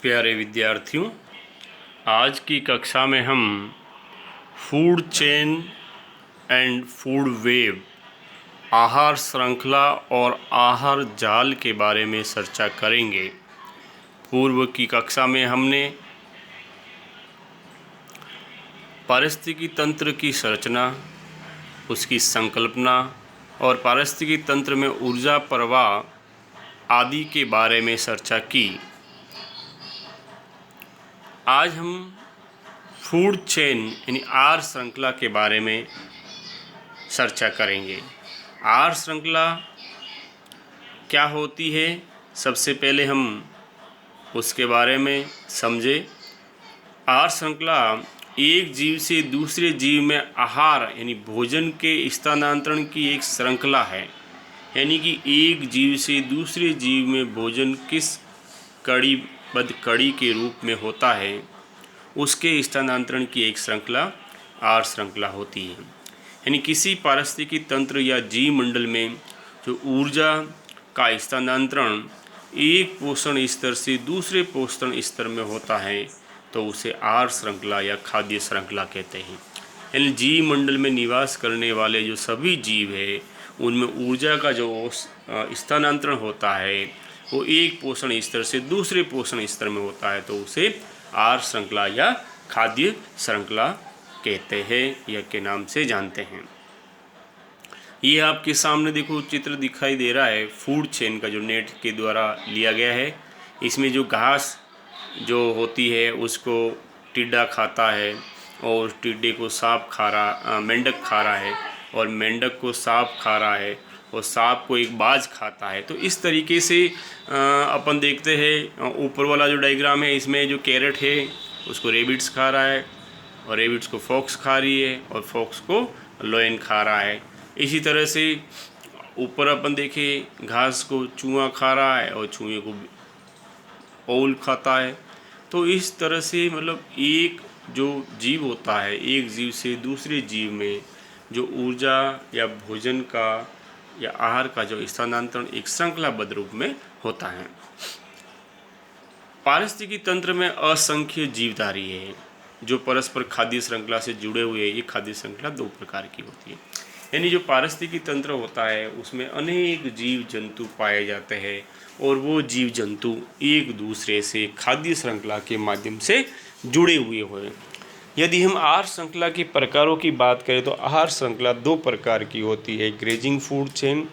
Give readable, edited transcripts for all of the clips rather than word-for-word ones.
प्यारे विद्यार्थियों, आज की कक्षा में हम food chain and food web, आहार श्रृंखला और आहार जाल के बारे में चर्चा करेंगे। पूर्व की कक्षा में हमने पारिस्थितिकी तंत्र की संरचना, उसकी संकल्पना और पारिस्थितिकी तंत्र में ऊर्जा प्रवाह आदि के बारे में चर्चा की। आज हम फूड चेन यानी आहार श्रृंखला के बारे में चर्चा करेंगे। आहार श्रृंखला क्या होती है, सबसे पहले हम उसके बारे में समझें। आहार श्रृंखला एक जीव से दूसरे जीव में आहार यानी भोजन के स्थानांतरण की एक श्रृंखला है। यानी कि एक जीव से दूसरे जीव में भोजन किस कड़ी के रूप में होता है, उसके स्थानांतरण की एक श्रृंखला आहार श्रृंखला होती है। यानी किसी पारिस्थितिकी तंत्र या जीव मंडल में जो ऊर्जा का स्थानांतरण एक पोषण स्तर से दूसरे पोषण स्तर में होता है तो उसे आहार श्रृंखला या खाद्य श्रृंखला कहते हैं। यानी जीव मंडल में निवास करने वाले जो सभी जीव है उनमें ऊर्जा का जो स्थानांतरण होता है वो एक पोषण स्तर से दूसरे पोषण स्तर में होता है तो उसे आहार श्रृंखला या खाद्य श्रृंखला कहते हैं या के नाम से जानते हैं। ये आपके सामने देखो चित्र दिखाई दे रहा है फूड चेन का, जो नेट के द्वारा लिया गया है। इसमें जो घास जो होती है उसको टिड्डा खाता है और टिड्डे को मेंढक खा रहा है और मेंढक को सांप खा रहा है और सांप को एक बाज खाता है। तो इस तरीके से अपन देखते हैं। ऊपर वाला जो डायग्राम है इसमें जो कैरेट है उसको रेबिट्स खा रहा है और रेबिट्स को फॉक्स खा रही है और फॉक्स को लायन खा रहा है। इसी तरह से ऊपर अपन देखें घास को चूहा खा रहा है और चूहे को ओल खाता है। तो इस तरह से मतलब एक जो जीव होता है, एक जीव से दूसरे जीव में जो ऊर्जा या भोजन का या आहार का जो स्थानांतरण एक श्रृंखलाबद्ध रूप में होता है। पारिस्थितिकी तंत्र में असंख्य जीवधारी है जो परस्पर खाद्य श्रृंखला से जुड़े हुए हैं। ये खाद्य श्रृंखला दो प्रकार की होती है। यानी जो पारिस्थितिकी तंत्र होता है उसमें अनेक जीव जंतु पाए जाते हैं और वो जीव जंतु एक दूसरे से खाद्य श्रृंखला के माध्यम से जुड़े हुए हुए। यदि हम आहार श्रृंखला के प्रकारों की बात करें तो आहार श्रृंखला दो प्रकार की होती है, ग्रेजिंग फूड चेन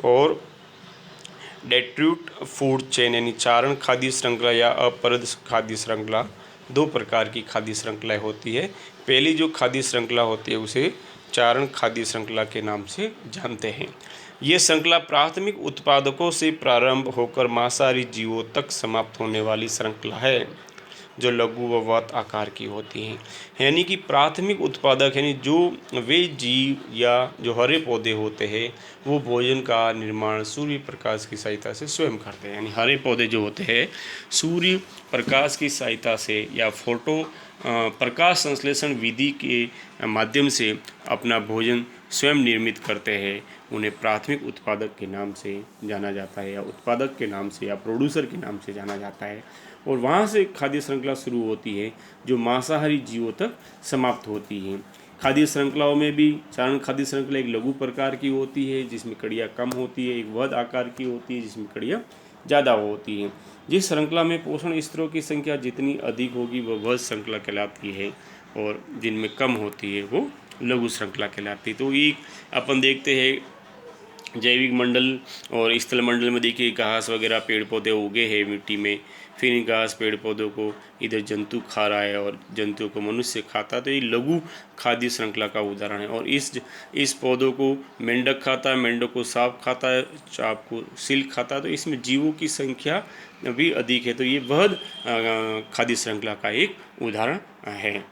और डेट्रीट फूड चेन यानी चारण खाद्य श्रृंखला या अपरद खाद्य श्रृंखला। दो प्रकार की खाद्य श्रृंखलाएँ होती है। पहली जो खाद्य श्रृंखला होती है उसे चारण खाद्य श्रृंखला के नाम से जानते हैं। ये श्रृंखला प्राथमिक उत्पादकों से प्रारंभ होकर मांसाहारी जीवों तक समाप्त होने वाली श्रृंखला है जो लघु व वृत्त आकार की होती हैं। यानी कि प्राथमिक उत्पादक यानी जो वे जीव या जो हरे पौधे होते हैं वो भोजन का निर्माण सूर्य प्रकाश की सहायता से स्वयं करते हैं। यानी हरे पौधे जो होते हैं सूर्य प्रकाश की सहायता से या फोटो प्रकाश संश्लेषण विधि के माध्यम से अपना भोजन स्वयं निर्मित करते हैं। उन्हें प्राथमिक उत्पादक के नाम से जाना जाता है या उत्पादक के नाम से या प्रोड्यूसर के नाम से जाना जाता है। और वहाँ से खाद्य श्रृंखला शुरू होती है जो मांसाहारी जीवों तक समाप्त होती है। खाद्य श्रृंखलाओं में भी चारण खाद्य श्रृंखला एक लघु प्रकार की होती है जिसमें कड़ियाँ कम होती है, एक वृत्त आकार की होती है जिसमें कड़ियाँ ज़्यादा होती हैं। जिस श्रृंखला में पोषण स्तरों की संख्या जितनी अधिक होगी वह वृत्त श्रृंखला कहलाती है और जिनमें कम होती है वो लघु श्रृंखला कहलाती है। तो एक अपन देखते हैं जैविक मंडल और स्थल मंडल में देखिए घास वगैरह पेड़ पौधे उगे हैं मिट्टी में, फिर इन घास पेड़ पौधों को इधर जंतु खा रहा है और जंतुओं को मनुष्य खाता है। तो ये लघु खाद्य श्रृंखला का उदाहरण है। और इस पौधों को मेंढक खाता है, मेंढक को सांप खाता है, सांप को सील खाता है। तो इसमें जीवों की संख्या भी अधिक है। तो ये वह खाद्य श्रृंखला का एक उदाहरण है।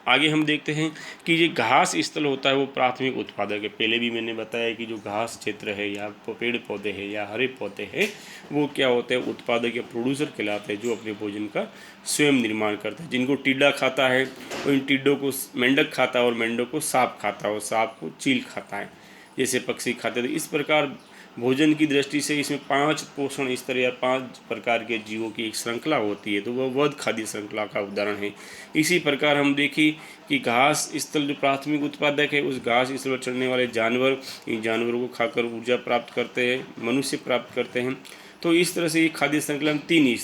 आगे हम देखते हैं कि ये घास स्थल होता है वो प्राथमिक उत्पादक है। पहले भी मैंने बताया कि जो घास क्षेत्र है या पेड़ पौधे हैं या हरे पौधे हैं वो क्या होते हैं, उत्पादक या प्रोड्यूसर कहलाते हैं जो अपने भोजन का स्वयं निर्माण करते हैं। जिनको टिड्डा खाता है और इन टिड्डों को मेंढक खाता है और मेंढक को सांप खाता है और सांप को चील खाता है, जैसे पक्षी खाते हैं। तो इस प्रकार भोजन की दृष्टि से इसमें 5 पोषण स्तर या 5 प्रकार के जीवों की एक श्रृंखला होती है, तो वह वध खाद्य श्रृंखला का उदाहरण है। इसी प्रकार हम देखें कि घास स्थल जो प्राथमिक उत्पादक है, उस घास स्थल पर चढ़ने वाले जानवर, इन जानवरों को खाकर ऊर्जा प्राप्त करते हैं, मनुष्य प्राप्त करते हैं। तो इस तरह से ये खाद्य श्रृंखला में 3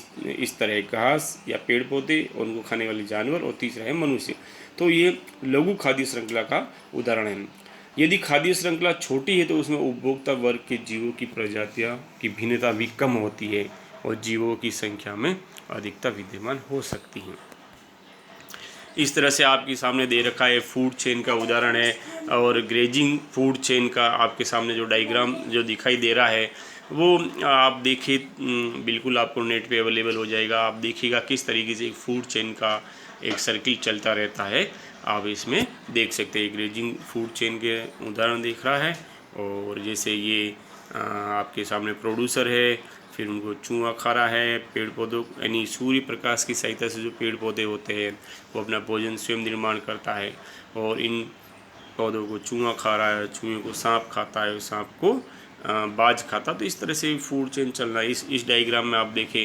स्तर है, घास या पेड़ पौधे और उनको खाने वाले जानवर, और तीसरा है मनुष्य। तो ये लघु खाद्य श्रृंखला का उदाहरण है। यदि खाद्य श्रृंखला छोटी है तो उसमें उपभोक्ता वर्ग के जीवों की प्रजातियां की भिन्नता भी कम होती है और जीवों की संख्या में अधिकता विद्यमान हो सकती है। इस तरह से आपके सामने दे रखा है फूड चेन का उदाहरण है, और ग्रेजिंग फूड चेन का आपके सामने जो डायग्राम जो दिखाई दे रहा है वो आप देखिए, बिल्कुल आपको नेट पे अवेलेबल हो जाएगा। आप देखिएगा किस तरीके से एक फूड चेन का एक सर्किल चलता रहता है, आप इसमें देख सकते हैं। ग्रेजिंग फूड चेन के उदाहरण दिख रहा है, और जैसे ये आपके सामने प्रोड्यूसर है, फिर उनको चूहा खा रहा है, पेड़ पौधों यानी सूर्य प्रकाश की सहायता से जो पेड़ पौधे होते हैं वो अपना भोजन स्वयं निर्माण करता है, और इन पौधों को चूहा खा रहा है, चूहे को सांप खाता है, सांप को बाज खाता। तो इस तरह से फूड चेन चल रहा है। इस डायग्राम में आप देखें,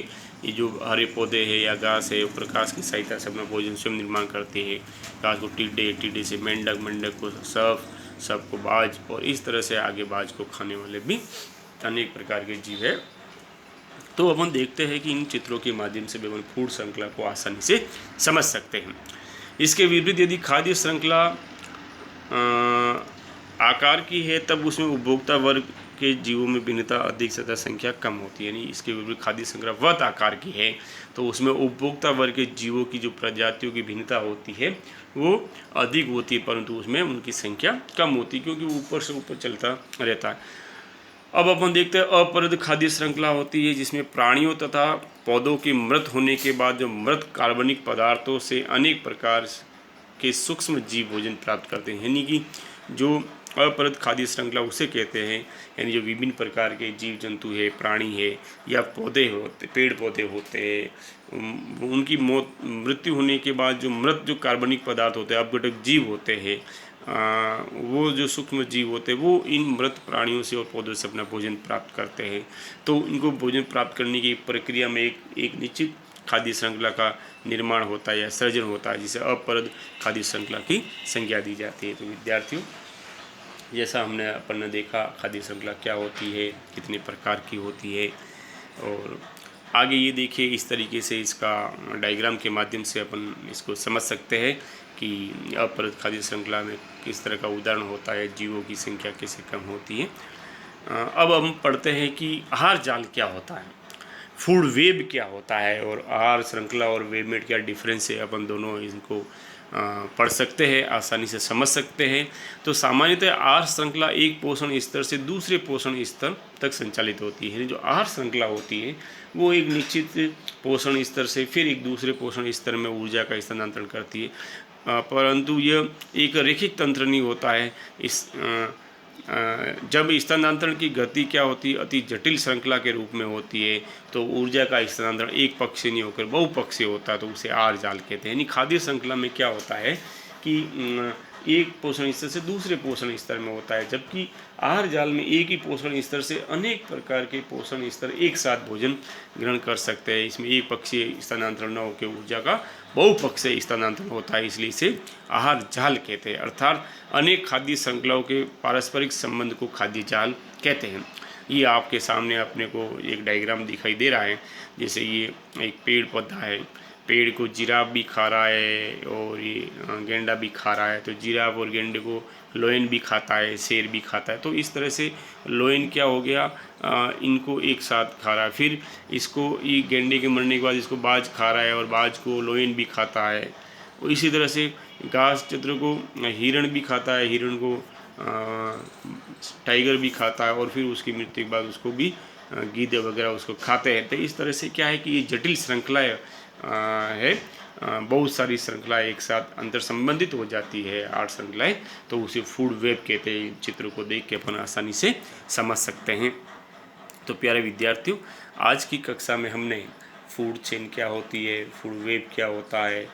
ये जो हरे पौधे हैं या घास है, वो प्रकाश की सहायता से अपना भोजन स्वयं निर्माण करते हैं। घास को टिड्डे, टिड्डे से मेंढक, मेंढक को सब को बाज, और इस तरह से आगे बाज को खाने वाले भी अनेक प्रकार के जीव है। तो अपन देखते हैं कि इन चित्रों के माध्यम से भी अपन फूड श्रृंखला को आसानी से समझ सकते हैं। इसके विपरीत यदि खाद्य श्रृंखला आकार की है तब उसमें उपभोक्ता वर्ग के जीवों में भिन्नता अधिक तथा संख्या कम होती है। यानी इसके विपरीत खाद्य श्रृंखला वध आकार की है तो उसमें उपभोक्ता वर्ग के जीवों की जो प्रजातियों की भिन्नता होती है वो अधिक होती है, परंतु उसमें उनकी संख्या कम होती है, क्योंकि वो ऊपर से ऊपर चलता रहता है। अब अपन देखते हैं अपरद खाद्य श्रृंखला होती है, जिसमें प्राणियों तथा पौधों के मृत होने के बाद जो मृत कार्बनिक पदार्थों से अनेक प्रकार के सूक्ष्म जीव भोजन प्राप्त करते हैं। यानी कि जो अपरद खाद्य श्रृंखला उसे कहते हैं, यानी जो विभिन्न प्रकार के जीव जंतु है, प्राणी है या पौधे होते, पेड़ पौधे होते हैं, उनकी मृत्यु होने के बाद जो मृत जो कार्बनिक पदार्थ होते हैं, अपघटक जीव होते हैं, वो जो सूक्ष्म जीव होते हैं वो इन मृत प्राणियों से और पौधों से अपना भोजन प्राप्त करते हैं। तो इनको भोजन प्राप्त करने की प्रक्रिया में एक निश्चित खाद्य श्रृंखला का निर्माण होता है या सृजन होता है, जिसे अपरद खाद्य श्रृंखला की संज्ञा दी जाती है। तो विद्यार्थियों, जैसा हमने अपन ने देखा खाद्य श्रृंखला क्या होती है, कितने प्रकार की होती है, और आगे ये देखिए इस तरीके से इसका डायग्राम के माध्यम से अपन इसको समझ सकते हैं कि अपरद खाद्य श्रृंखला में किस तरह का उदाहरण होता है, जीवों की संख्या कैसे कम होती है। अब हम पढ़ते हैं कि आहार जाल क्या होता है, फूड वेब क्या होता है, और आहार श्रृंखला और वेब में क्या डिफरेंस है। अपन दोनों इनको पढ़ सकते हैं, आसानी से समझ सकते हैं। तो सामान्यतः आहार श्रृंखला एक पोषण स्तर से दूसरे पोषण स्तर तक संचालित होती है। जो आहार श्रृंखला होती है वो एक निश्चित पोषण स्तर से फिर एक दूसरे पोषण स्तर में ऊर्जा का स्थानांतरण करती है, परंतु यह एक रैखिक तंत्र नहीं होता है। जब स्थानांतरण की गति क्या होती है, अति जटिल श्रृंखला के रूप में होती है, तो ऊर्जा का स्थानांतरण एक पक्षीय नहीं होकर बहुपक्षीय होता है, तो उसे आहार जाल कहते हैं। यानी खाद्य श्रृंखला में क्या होता है कि एक पोषण स्तर से दूसरे पोषण स्तर में होता है, जबकि आहार जाल में एक ही पोषण स्तर से अनेक प्रकार के पोषण स्तर एक साथ भोजन ग्रहण कर सकते हैं। इसमें एक पक्षीय स्थानांतरण न होकर ऊर्जा का बहुपक्षीय स्थानांतरण होता है, इसलिए इसे आहार जाल कहते हैं। अर्थात अनेक खाद्य श्रृंखलाओं के पारस्परिक संबंध को खाद्य जाल कहते हैं। ये आपके सामने अपने को एक डायग्राम दिखाई दे रहा है, जैसे ये एक पेड़ पौधा है, पेड़ को जिराफ भी खा रहा है और ये गेंडा भी खा रहा है। तो जिराफ और गेंडे को लोयन भी खाता है, शेर भी खाता है। तो इस तरह से लोयन क्या हो गया, इनको एक साथ खा रहा है, फिर इसको ये गेंडे के मरने के बाद इसको बाज खा रहा है और बाज को लोयन भी खाता है। और इसी तरह से घास चक्र को हिरण भी खाता है, हिरण को टाइगर भी खाता है, और फिर उसकी मृत्यु के बाद उसको भी गीदड़ वगैरह उसको खाते हैं। तो इस तरह से क्या है कि ये जटिल श्रृंखलाएँ है, बहुत सारी श्रृंखलाएं एक साथ अंतर संबंधित हो जाती है, 8 श्रृंखलाएं, तो उसे फूड वेब कहते हैं। चित्र को देख के अपन आसानी से समझ सकते हैं। तो प्यारे विद्यार्थियों, आज की कक्षा में हमने फूड चेन क्या होती है, फूड वेब क्या होता है,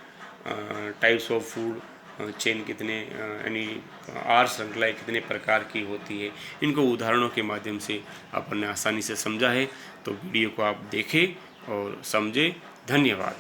टाइप्स ऑफ फूड चेन कितने यानी आहार श्रृंखलाएँ कितने प्रकार की होती है, इनको उदाहरणों के माध्यम से अपन ने आसानी से समझा है। तो वीडियो को आप देखें और समझें। धन्यवाद।